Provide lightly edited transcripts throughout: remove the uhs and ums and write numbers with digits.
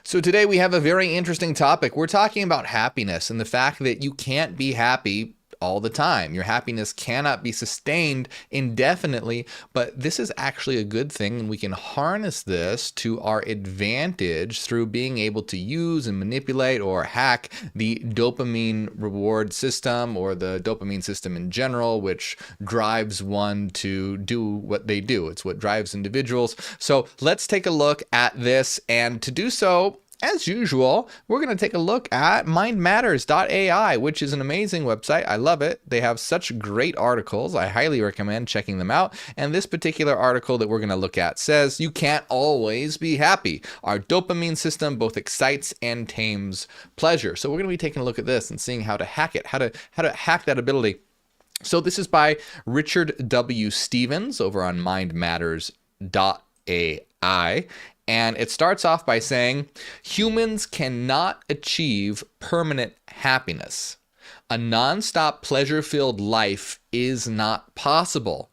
So today we have a very interesting topic. We're talking about happiness and the fact that you can't be happy all the time. Your happiness cannot be sustained indefinitely, but this is actually a good thing, and we can harness this to our advantage through being able to use and manipulate or hack the dopamine reward system, or the dopamine system in general, which drives one to do what they do. It's what drives individuals. So let's take a look at this, and to do so, as usual, we're going to take a look at mindmatters.ai, which is an amazing website. I love it. They have such great articles. I highly recommend checking them out. And this particular article that we're going to look at says you can't always be happy. Our dopamine system both excites and tames pleasure. So we're going to be taking a look at this and seeing how to hack it, how to hack that ability. So this is by Richard W. Stevens over on mindmatters.ai. And it starts off by saying, humans cannot achieve permanent happiness. A nonstop pleasure-filled life is not possible.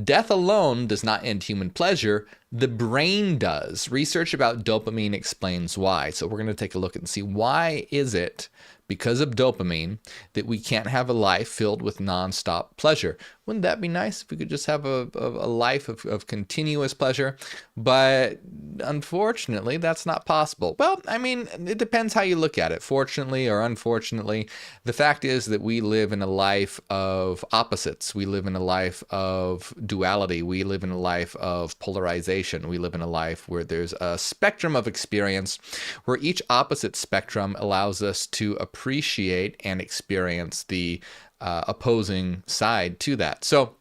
Death alone does not end human pleasure. The brain does. Research about dopamine explains why. So we're going to take a look and see, why is it, because of dopamine, that we can't have a life filled with nonstop pleasure? Wouldn't that be nice if we could just have a life of continuous pleasure? But unfortunately, that's not possible. Well, I mean, it depends how you look at it. Fortunately or unfortunately, the fact is that we live in a life of opposites. We live in a life of duality. We live in a life of polarization. We live in a life where there's a spectrum of experience, where each opposite spectrum allows us to appreciate and experience the opposing side to that. So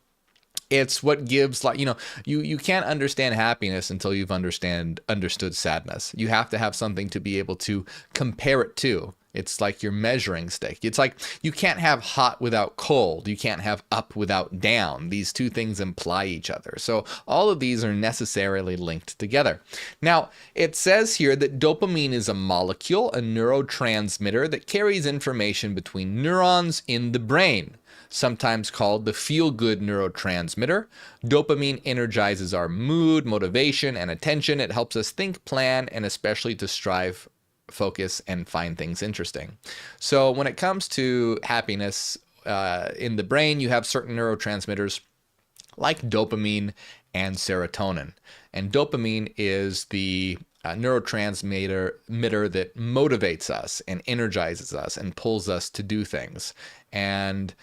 it's what gives, like, you can't understand happiness until you've understood sadness. You have to have something to be able to compare it to. It's like your measuring stick. It's like you can't have hot without cold. You can't have up without down. These two things imply each other. So all of these are necessarily linked together. Now, it says here that dopamine is a molecule, a neurotransmitter that carries information between neurons in the brain, sometimes called the feel-good neurotransmitter. Dopamine energizes our mood, motivation, and attention. It helps us think, plan, and especially to strive, focus, and find things interesting. So when it comes to happiness in the brain, you have certain neurotransmitters like dopamine and serotonin. And dopamine is the neurotransmitter that motivates us and energizes us and pulls us to do things. And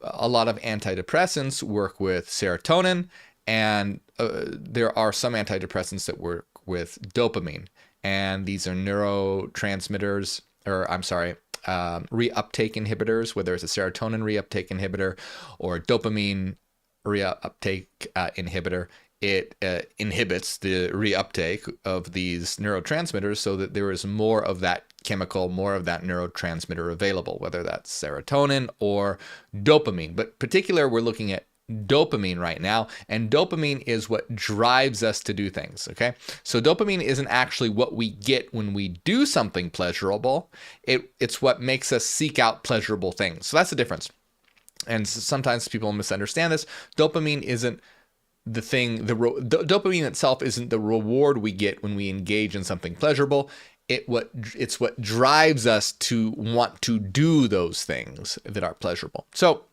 a lot of antidepressants work with serotonin, and there are some antidepressants that work with dopamine. And these are neurotransmitters, reuptake inhibitors, whether it's a serotonin reuptake inhibitor or a dopamine reuptake inhibitor. It inhibits the reuptake of these neurotransmitters so that there is more of that chemical, more of that neurotransmitter available, whether that's serotonin or dopamine. But particular, we're looking at dopamine right now, and dopamine is what drives us to do things. Okay, so dopamine isn't actually what we get when we do something pleasurable. It's what makes us seek out pleasurable things. So that's the difference. And sometimes people misunderstand this. Dopamine isn't the thing. Dopamine itself isn't the reward we get when we engage in something pleasurable. It's what drives us to want to do those things that are pleasurable. So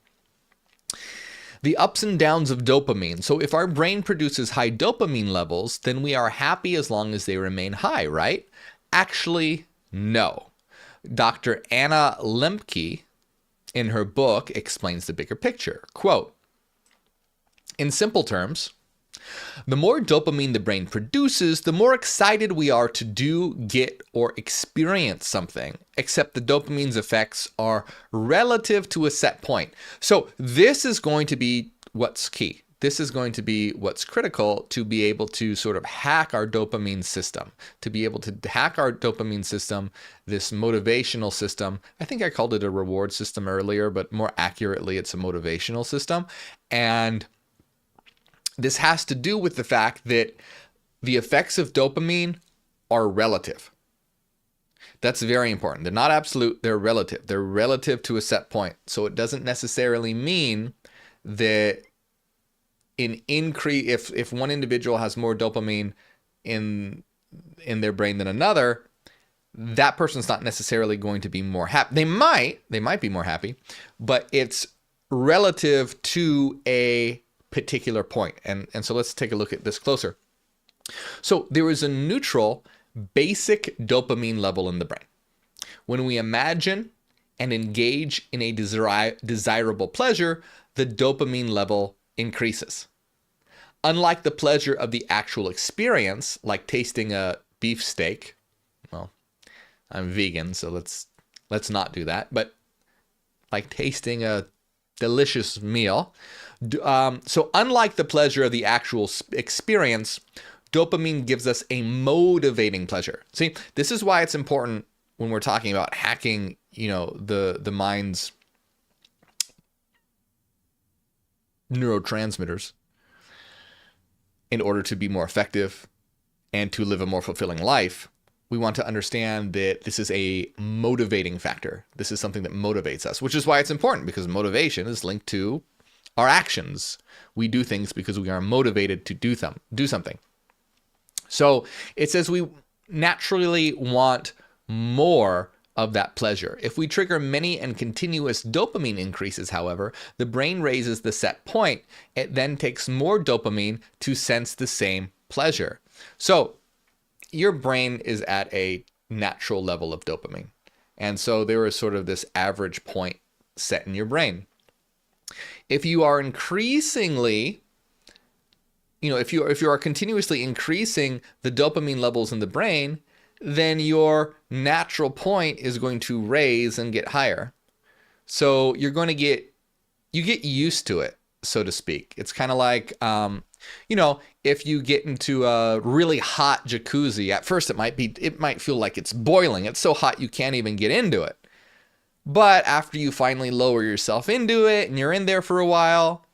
the ups and downs of dopamine. So if our brain produces high dopamine levels, then we are happy as long as they remain high, right? Actually, no. Dr. Anna Lembke, in her book, explains the bigger picture. Quote, in simple terms, the more dopamine the brain produces, the more excited we are to do, get, or experience something, except the dopamine's effects are relative to a set point. So this is going to be what's key. This is going to be what's critical to be able to sort of hack our dopamine system, to be able to hack our dopamine system, this motivational system. I think I called it a reward system earlier, but more accurately, it's a motivational system. And this has to do with the fact that the effects of dopamine are relative. That's very important. They're not absolute, they're relative. They're relative to a set point. So it doesn't necessarily mean that if one individual has more dopamine in their brain than another, that person's not necessarily going to be more happy. They might be more happy, but it's relative to a particular point. And so let's take a look at this closer. So there is a neutral basic dopamine level in the brain. When we imagine and engage in a desirable pleasure, the dopamine level increases. Unlike the pleasure of the actual experience, like tasting a beef steak, well, I'm vegan, so let's not do that, but like tasting a delicious meal. So unlike the pleasure of the actual experience, dopamine gives us a motivating pleasure. See, this is why it's important when we're talking about hacking, the mind's neurotransmitters in order to be more effective and to live a more fulfilling life. We want to understand that this is a motivating factor. This is something that motivates us, which is why it's important, because motivation is linked to our actions. We do things because we are motivated to do something. So it says we naturally want more of that pleasure. If we trigger many and continuous dopamine increases, however, the brain raises the set point. It then takes more dopamine to sense the same pleasure. So your brain is at a natural level of dopamine. And so there is sort of this average point set in your brain. If you are increasingly, if you are continuously increasing the dopamine levels in the brain, then your natural point is going to raise and get higher. So you get used to it, so to speak. It's kind of like, if you get into a really hot jacuzzi, at first it might feel like it's boiling. It's so hot you can't even get into it. But after you finally lower yourself into it and you're in there for a while,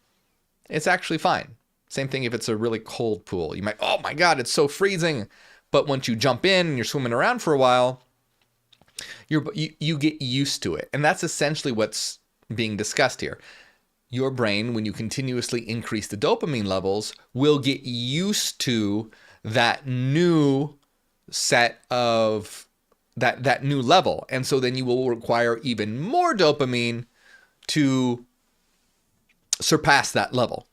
it's actually fine. Same thing if it's a really cold pool. You might, oh my God, it's so freezing. But once you jump in and you're swimming around for a while, you get used to it. And that's essentially what's being discussed here. Your brain, when you continuously increase the dopamine levels, will get used to that new set of that new level. And so then you will require even more dopamine to surpass that level.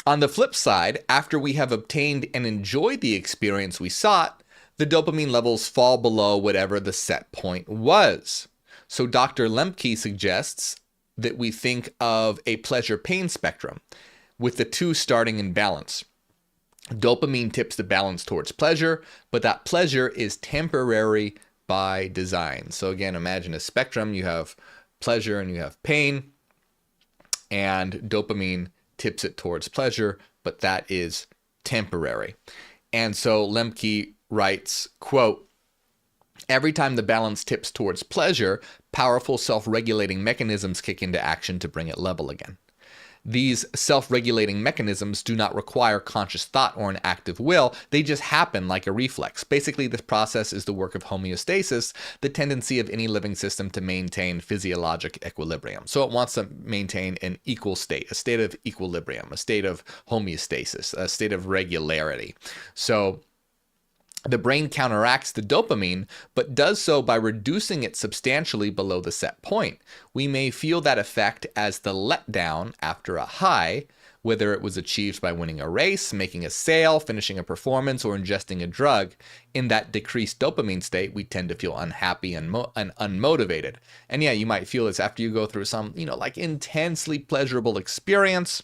On the flip side, after we have obtained and enjoyed the experience we sought, the dopamine levels fall below whatever the set point was. So Dr. Lemke suggests that we think of a pleasure-pain spectrum, with the two starting in balance. Dopamine tips the balance towards pleasure, but that pleasure is temporary by design. So again, imagine a spectrum. You have pleasure and you have pain, and dopamine tips it towards pleasure, but that is temporary. And so Lemke writes, quote, "Every time the balance tips towards pleasure, powerful self-regulating mechanisms kick into action to bring it level again. These self-regulating mechanisms do not require conscious thought or an active will. They just happen like a reflex. Basically, this process is the work of homeostasis, the tendency of any living system to maintain physiologic equilibrium." So it wants to maintain an equal state, a state of equilibrium, a state of homeostasis, a state of regularity. So the brain counteracts the dopamine, but does so by reducing it substantially below the set point. We may feel that effect as the letdown after a high, whether it was achieved by winning a race, making a sale, finishing a performance, or ingesting a drug. In that decreased dopamine state, we tend to feel unhappy and unmotivated. And yeah, you might feel this after you go through some, like intensely pleasurable experience.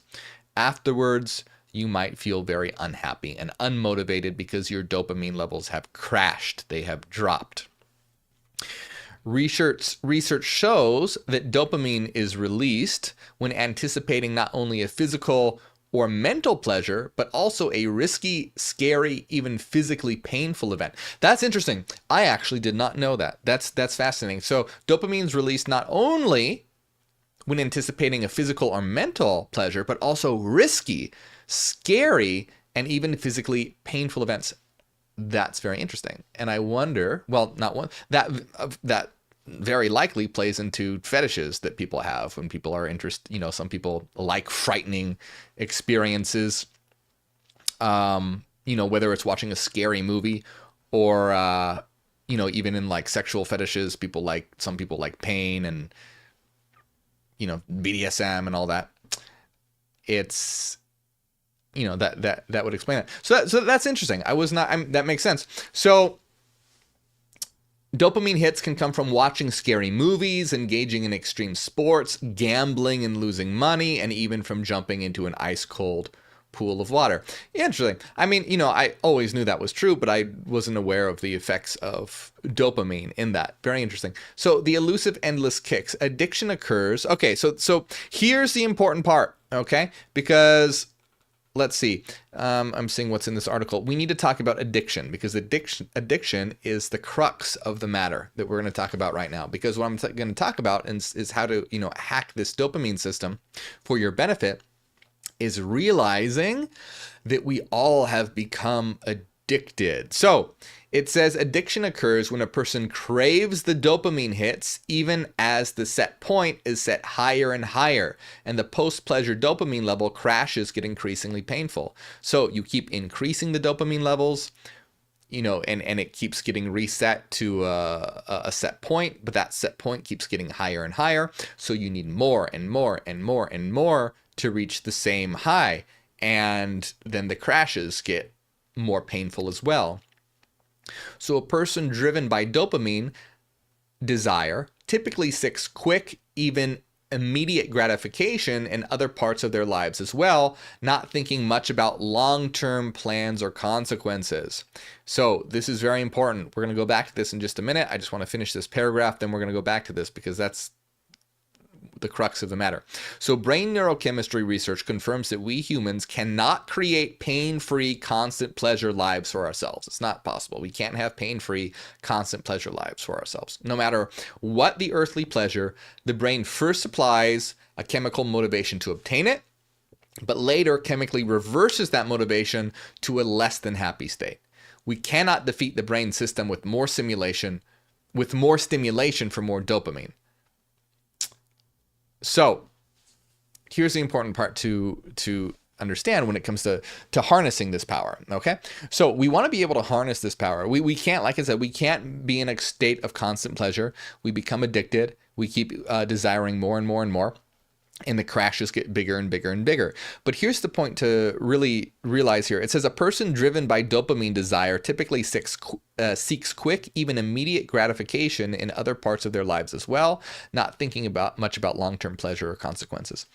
Afterwards, you might feel very unhappy and unmotivated because your dopamine levels have crashed. They have dropped. Research shows that dopamine is released when anticipating not only a physical or mental pleasure, but also a risky, scary, even physically painful event. That's interesting. I actually did not know that. That's fascinating. So dopamine is released not only when anticipating a physical or mental pleasure, but also risky, scary, and even physically painful events. That's very interesting. And I wonder, well, not one, that very likely plays into fetishes that people have when people are interested. Some people like frightening experiences, whether it's watching a scary movie or, even in like sexual fetishes, some people like pain and, BDSM and all that. It's, that would explain it. So that's interesting. That makes sense. So dopamine hits can come from watching scary movies, engaging in extreme sports, gambling and losing money, and even from jumping into an ice cold pool of water. Interesting. I mean, I always knew that was true, but I wasn't aware of the effects of dopamine in that. Very interesting. So the elusive endless kicks. Addiction occurs. Okay, so here's the important part, okay? Because let's see. I'm seeing what's in this article. We need to talk about addiction because addiction is the crux of the matter that we're going to talk about right now. Because what I'm going to talk about is how to, hack this dopamine system for your benefit, is realizing that we all have become addicted. So it says addiction occurs when a person craves the dopamine hits, even as the set point is set higher and higher, and the post-pleasure dopamine level crashes, get increasingly painful. So you keep increasing the dopamine levels, and it keeps getting reset to a set point, but that set point keeps getting higher and higher. So you need more and more and more and more to reach the same high. And then the crashes get more painful as well. So a person driven by dopamine desire typically seeks quick, even immediate gratification in other parts of their lives as well, not thinking much about long-term plans or consequences. So this is very important. We're going to go back to this in just a minute. I just want to finish this paragraph, then we're going to go back to this because that's the crux of the matter. So brain neurochemistry research confirms that we humans cannot create pain-free, constant pleasure lives for ourselves. It's not possible. We can't have pain-free, constant pleasure lives for ourselves. No matter what the earthly pleasure, the brain first supplies a chemical motivation to obtain it, but later chemically reverses that motivation to a less than happy state. We cannot defeat the brain system with more stimulation for more dopamine. So here's the important part to understand when it comes to harnessing this power, okay? So we want to be able to harness this power. We can't, like I said, we can't be in a state of constant pleasure. We become addicted. We keep desiring more and more and more. And the crashes get bigger and bigger and bigger. But here's the point to really realize here. It says a person driven by dopamine desire typically seeks quick, even immediate gratification in other parts of their lives as well, not thinking much about long-term pleasure or consequences.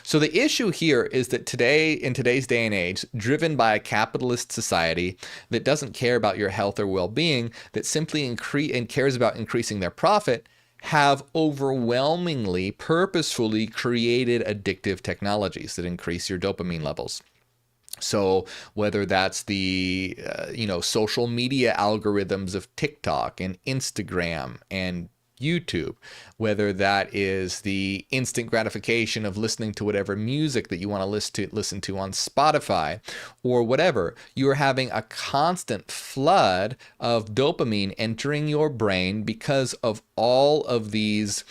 So the issue here is that in today's day and age, driven by a capitalist society that doesn't care about your health or well-being, that simply cares about increasing their profit, have overwhelmingly purposefully created addictive technologies that increase your dopamine levels. So whether that's the social media algorithms of TikTok and Instagram and YouTube, whether that is the instant gratification of listening to whatever music that you want to listen to on Spotify or whatever, you're having a constant flood of dopamine entering your brain because of all of these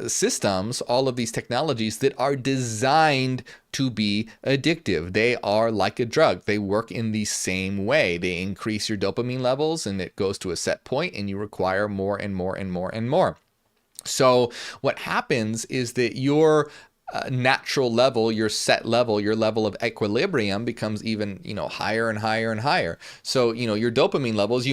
systems, all of these technologies that are designed to be addictive. They are like a drug. They work in the same way. They increase your dopamine levels and it goes to a set point and you require more and more and more and more. So what happens is that your natural level, your set level, your level of equilibrium becomes even, higher and higher and higher. So, your dopamine levels,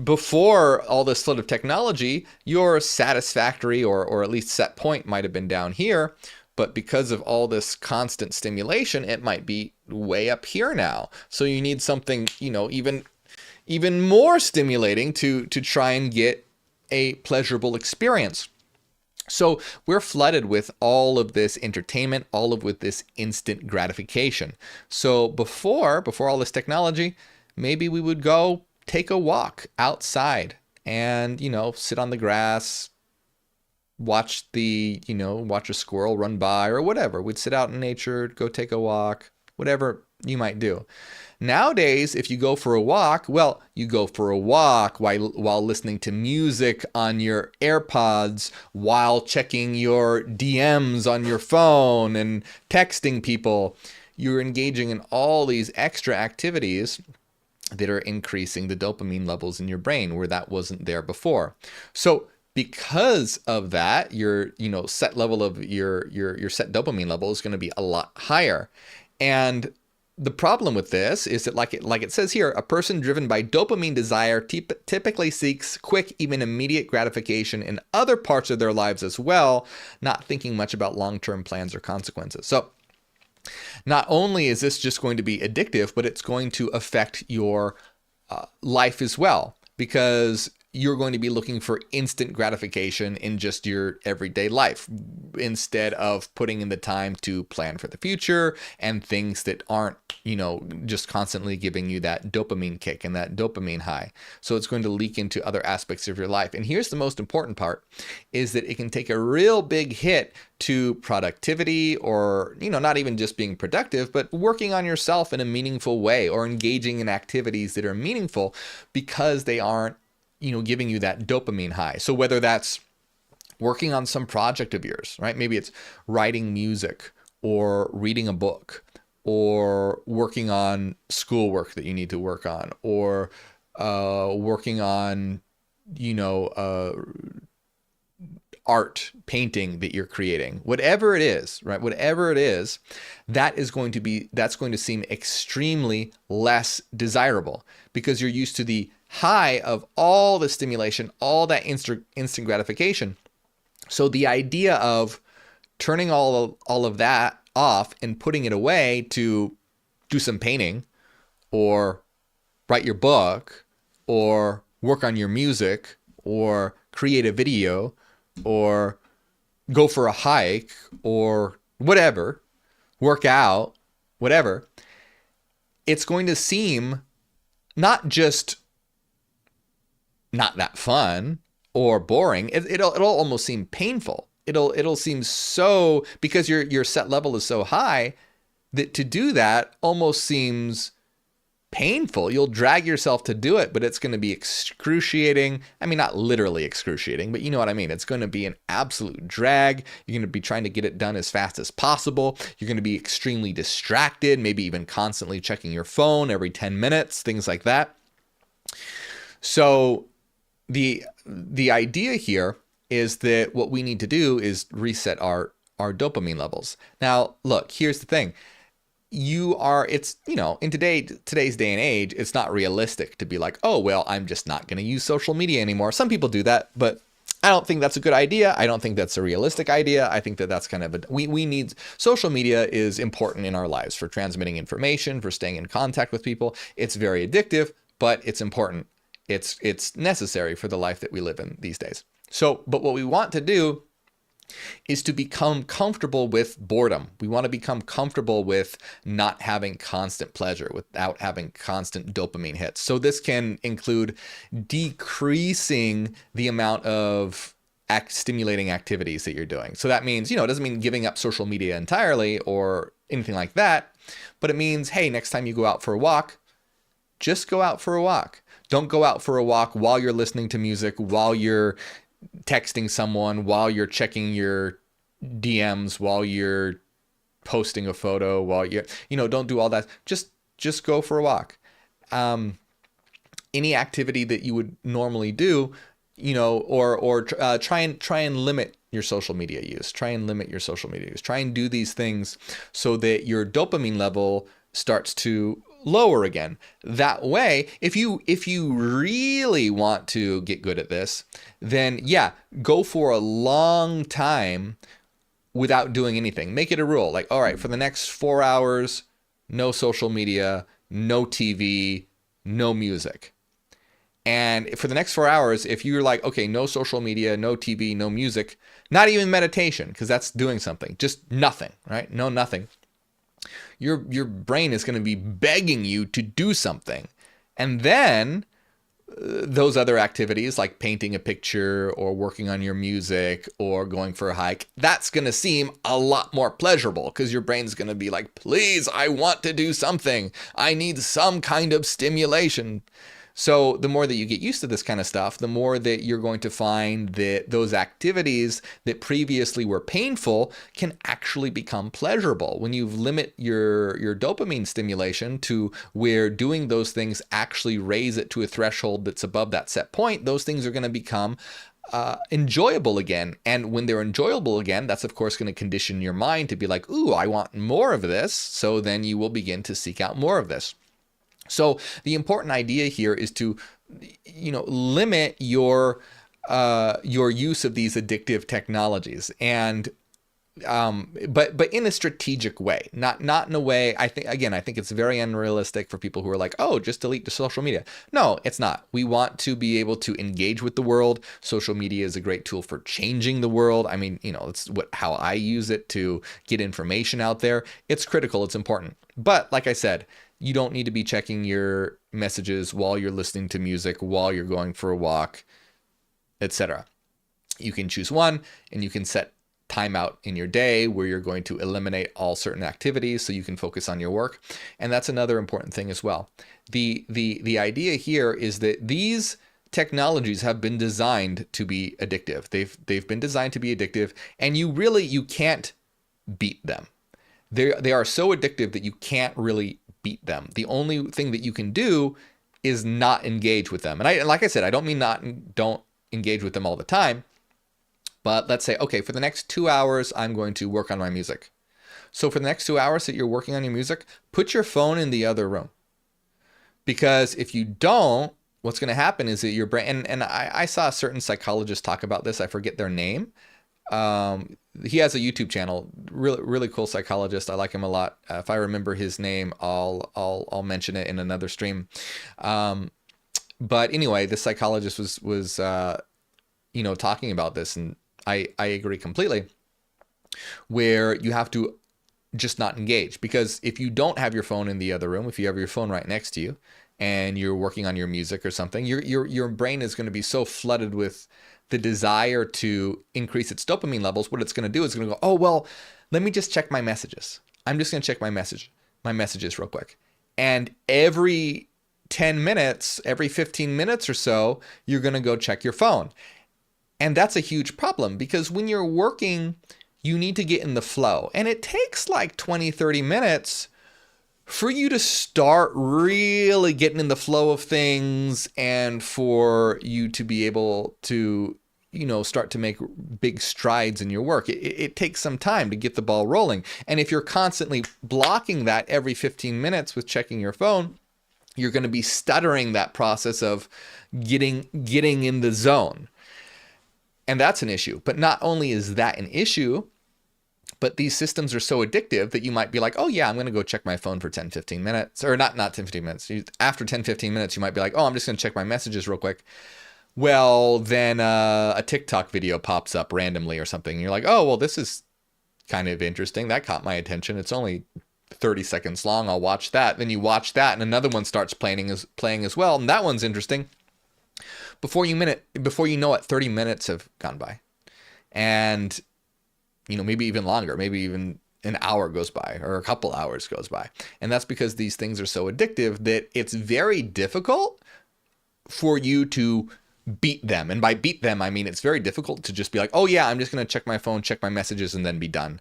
before all this flood of technology, your satisfactory or at least set point might have been down here. But because of all this constant stimulation, it might be way up here now. So you need something, even more stimulating to try and get a pleasurable experience. So we're flooded with all of this entertainment, with this instant gratification. So before all this technology, maybe we would go take a walk outside and, sit on the grass, watch a squirrel run by or whatever. We'd sit out in nature, go take a walk, whatever you might do. Nowadays, if you go for a walk, well, you go for a walk while listening to music on your AirPods, while checking your DMs on your phone and texting people. You're engaging in all these extra activities that are increasing the dopamine levels in your brain where that wasn't there before. So because of that, your set level of your set dopamine level is going to be a lot higher. And the problem with this is that, like it says here, a person driven by dopamine desire typically seeks quick, even immediate gratification in other parts of their lives as well, not thinking much about long-term plans or consequences. So not only is this just going to be addictive, but it's going to affect your life as well, because you're going to be looking for instant gratification in just your everyday life instead of putting in the time to plan for the future and things that aren't, just constantly giving you that dopamine kick and that dopamine high. So it's going to leak into other aspects of your life. And here's the most important part, is that it can take a real big hit to productivity, or, not even just being productive, but working on yourself in a meaningful way or engaging in activities that are meaningful, because they aren't giving you that dopamine high. So whether that's working on some project of yours, right? Maybe it's writing music or reading a book or working on schoolwork that you need to work on, or working on, art, painting that you're creating, whatever it is, right? Whatever it is, that's going to seem extremely less desirable, because you're used to the high of all the stimulation, all that instant gratification. So the idea of turning all of that off and putting it away to do some painting or write your book or work on your music or create a video or go for a hike or whatever, work out, whatever, it's going to seem not just not that fun or boring. It'll almost seem painful. It'll seem so, because your set level is so high, that to do that almost seems painful. You'll drag yourself to do it, but it's going to be excruciating. I mean, not literally excruciating, but you know what I mean. It's going to be an absolute drag. You're going to be trying to get it done as fast as possible. You're going to be extremely distracted, maybe even constantly checking your phone every 10 minutes, things like that. So the idea here is that what we need to do is reset our dopamine levels. Now, look, here's the thing. In today's day and age, it's not realistic to be like, oh, well, I'm just not going to use social media anymore. Some people do that, but I don't think that's a good idea. I don't think that's a realistic idea. I think that's kind of we need, social media is important in our lives for transmitting information, for staying in contact with people. It's very addictive, but it's important. It's necessary for the life that we live in these days. So, but what we want to do is to become comfortable with boredom. We want to become comfortable with not having constant pleasure, without having constant dopamine hits. So this can include decreasing the amount of stimulating activities that you're doing. So that means, it doesn't mean giving up social media entirely or anything like that, but it means, hey, next time you go out for a walk, just go out for a walk. Don't go out for a walk while you're listening to music, while you're texting someone, while you're checking your DMs, while you're posting a photo, while don't do all that. Just go for a walk. Any activity that you would normally do, or try and limit your social media use. Try and do these things so that your dopamine level starts to lower again. That way, if you really want to get good at this, then go for a long time without doing anything. Make it a rule. Like, all right, for the next 4 hours, no social media, no TV, no music. And for the next 4 hours, if you're like, okay, no social media, no TV, no music, not even meditation, because that's doing something, just nothing, right? No, nothing. Your brain is going to be begging you to do something. And then those other activities like painting a picture or working on your music or going for a hike, that's going to seem a lot more pleasurable because your brain's going to be like, please, I want to do something. I need some kind of stimulation. So the more that you get used to this kind of stuff, the more that you're going to find that those activities that previously were painful can actually become pleasurable. When you limit your dopamine stimulation to where doing those things actually raise it to a threshold that's above that set point, those things are going to become enjoyable again. And when they're enjoyable again, that's of course going to condition your mind to be like, ooh, I want more of this. So then you will begin to seek out more of this. So the important idea here is to, limit your use of these addictive technologies, and but in a strategic way, not in a way. I think it's very unrealistic for people who are like, oh, just delete the social media. No, it's not. We want to be able to engage with the world. Social media is a great tool for changing the world. I mean, it's how I use it to get information out there. It's critical. It's important. But like I said, you don't need to be checking your messages while you're listening to music, while you're going for a walk, etc. You can choose one, and you can set time out in your day where you're going to eliminate all certain activities so you can focus on your work. And that's another important thing as well. The idea here is that these technologies have been designed to be addictive. They've been designed to be addictive, and you can't beat them. They are so addictive that you can't really beat them. The only thing that you can do is not engage with them. And like I said, I don't mean don't engage with them all the time, but let's say, okay, for the next 2 hours, I'm going to work on my music. So for the next 2 hours that you're working on your music, put your phone in the other room. Because if you don't, what's going to happen is that your brain, and I saw a certain psychologist talk about this, I forget their name. He has a YouTube channel, really cool psychologist. I like him a lot. If I remember his name, I'll mention it in another stream. But anyway, this psychologist was talking about this, and I agree completely, where you have to just not engage. Because if you don't have your phone in the other room, if you have your phone right next to you and you're working on your music or something, your brain is going to be so flooded with the desire to increase its dopamine levels. What it's going to do is going to go, oh, well, let me just check my messages. I'm just going to check my messages real quick. And every 10 minutes, every 15 minutes or so, you're going to go check your phone. And that's a huge problem, because when you're working, you need to get in the flow. And it takes like 20, 30 minutes for you to start really getting in the flow of things, and for you to be able to, start to make big strides in your work. It takes some time to get the ball rolling. And if you're constantly blocking that every 15 minutes with checking your phone, you're going to be stuttering that process of getting in the zone. And that's an issue. But not only is that an issue, but these systems are so addictive that you might be like, oh yeah, I'm going to go check my phone for 10, 15 minutes. Or not 10, 15 minutes. After 10, 15 minutes, you might be like, oh, I'm just going to check my messages real quick. Well, then a TikTok video pops up randomly or something. And you're like, oh, well, this is kind of interesting. That caught my attention. It's only 30 seconds long. I'll watch that. Then you watch that, and another one starts playing as well. And that one's interesting. Before you know it, 30 minutes have gone by. And maybe even longer, maybe even an hour goes by, or a couple hours goes by. And that's because these things are so addictive that it's very difficult for you to beat them. And by beat them, I mean it's very difficult to just be like, oh yeah, I'm just going to check my phone, check my messages, and then be done.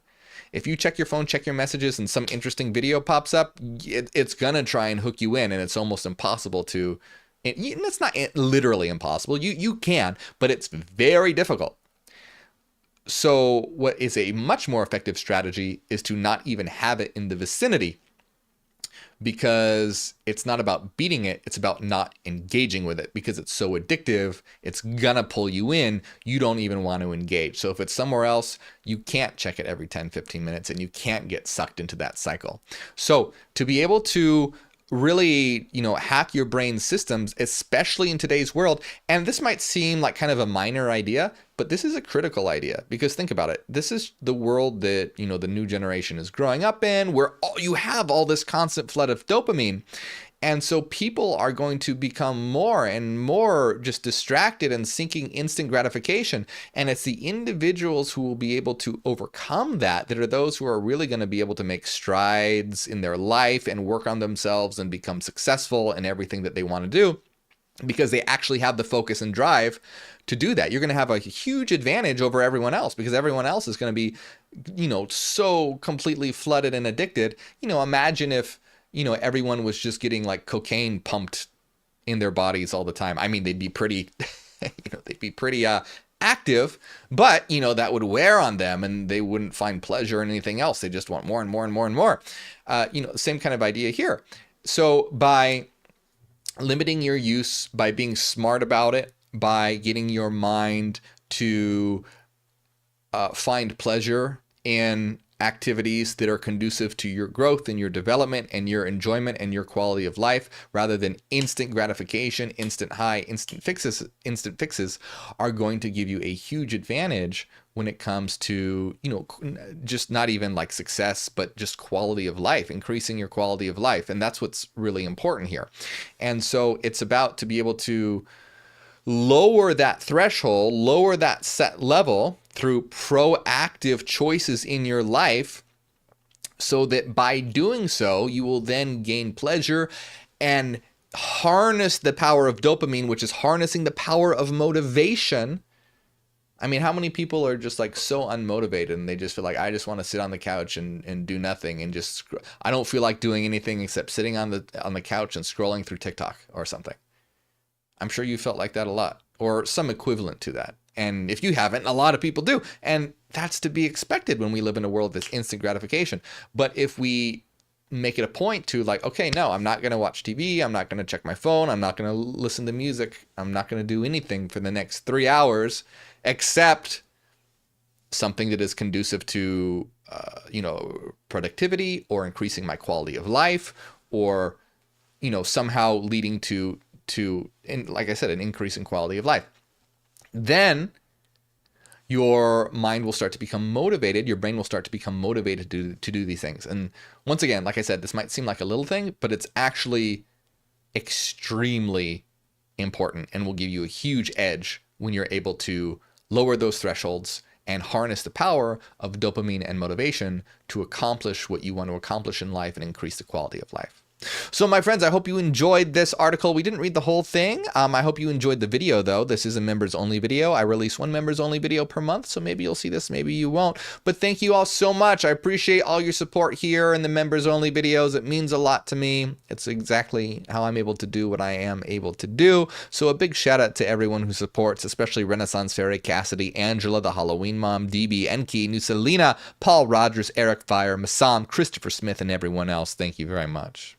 If you check your phone, check your messages, and some interesting video pops up, it's going to try and hook you in, and it's almost impossible to... It's not literally impossible. You can, but it's very difficult. So what is a much more effective strategy is to not even have it in the vicinity, because it's not about beating it. It's about not engaging with it, because it's so addictive. It's gonna pull you in. You don't even want to engage. So if it's somewhere else, you can't check it every 10, 15 minutes, and you can't get sucked into that cycle. So to be able to really, hack your brain systems, especially in today's world. And this might seem like kind of a minor idea, but this is a critical idea, because think about it. This is the world that, the new generation is growing up in, where you have all this constant flood of dopamine. And so people are going to become more and more just distracted and seeking instant gratification. And it's the individuals who will be able to overcome that are those who are really going to be able to make strides in their life and work on themselves and become successful in everything that they want to do, because they actually have the focus and drive to do that. You're going to have a huge advantage over everyone else, because everyone else is going to be, so completely flooded and addicted. Imagine if, everyone was just getting like cocaine pumped in their bodies all the time. I mean, they'd be pretty, active, but, that would wear on them and they wouldn't find pleasure in anything else. They just want more and more and more and more. Same kind of idea here. So by limiting your use, by being smart about it, by getting your mind to find pleasure in activities that are conducive to your growth and your development and your enjoyment and your quality of life, rather than instant gratification, instant high, instant fixes are going to give you a huge advantage when it comes to, just not even like success, but just quality of life, increasing your quality of life. And that's what's really important here. And so it's about to be able to lower that threshold, lower that set level through proactive choices in your life, so that by doing so, you will then gain pleasure and harness the power of dopamine, which is harnessing the power of motivation. I mean, how many people are just like so unmotivated and they just feel like, I just want to sit on the couch and do nothing and just, I don't feel like doing anything except sitting on the couch and scrolling through TikTok or something. I'm sure you felt like that a lot, or some equivalent to that. And if you haven't, a lot of people do. And that's to be expected when we live in a world that's instant gratification. But if we make it a point to like, okay, no, I'm not going to watch TV. I'm not going to check my phone. I'm not going to listen to music. I'm not going to do anything for the next 3 hours except something that is conducive to, productivity, or increasing my quality of life, or, somehow leading to, like I said, an increase in quality of life. Then your mind will start to become motivated. Your brain will start to become motivated to do these things. And once again, like I said, this might seem like a little thing, but it's actually extremely important and will give you a huge edge when you're able to lower those thresholds and harness the power of dopamine and motivation to accomplish what you want to accomplish in life and increase the quality of life. So my friends, I hope you enjoyed this article. We didn't read the whole thing. I hope you enjoyed the video, though. This is a members only video. I release one members only video per month, so maybe you'll see this, maybe you won't. But thank you all so much. I appreciate all your support here in the members only videos. It means a lot to me. It's exactly how I'm able to do what I am able to do. So a big shout out to everyone who supports, especially Renaissance Fairy, Cassidy, Angela, the Halloween Mom, DB, Enki, Nuselina, Paul Rogers, Eric Fire, Massam, Christopher Smith, and everyone else. Thank you very much.